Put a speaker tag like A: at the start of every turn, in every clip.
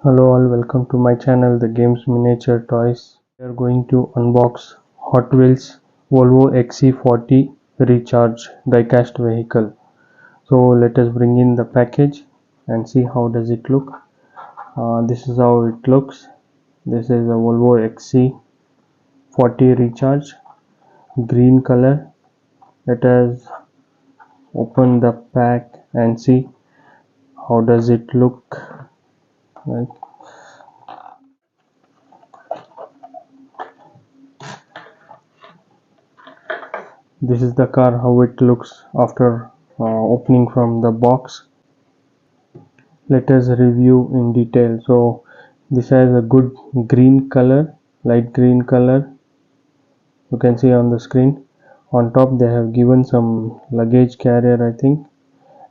A: Hello all, welcome to my channel The Games Miniature Toys. We are going to unbox Hot Wheels Volvo XC40 Recharge Diecast vehicle. So let us bring in the package and see how does it look. This is how it looks. This is a Volvo XC40 Recharge, green color. Let us open the pack and see how does it look like. This is the car, how it looks after opening from the box. Let us review in detail. So this has a good green color, light green color, you can see on the screen. On top they have given some luggage carrier, I think,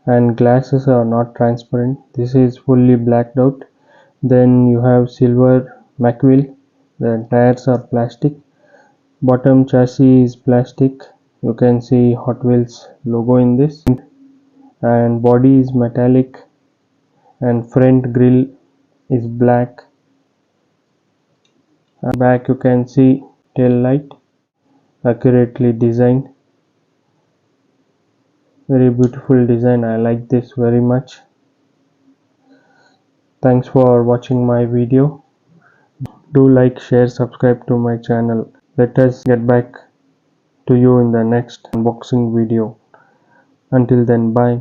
A: and glasses are not transparent. This is fully blacked out. Then you have silver Mac wheel. The tires are plastic. Bottom chassis is plastic. You can see Hot Wheels logo in this, and body is metallic, and front grille is black. Back you can see tail light, accurately designed, very beautiful design. I like this very much. Thanks for watching my video. Do like, share, subscribe to my channel. Let us get back to you in the next unboxing video. Until then, bye.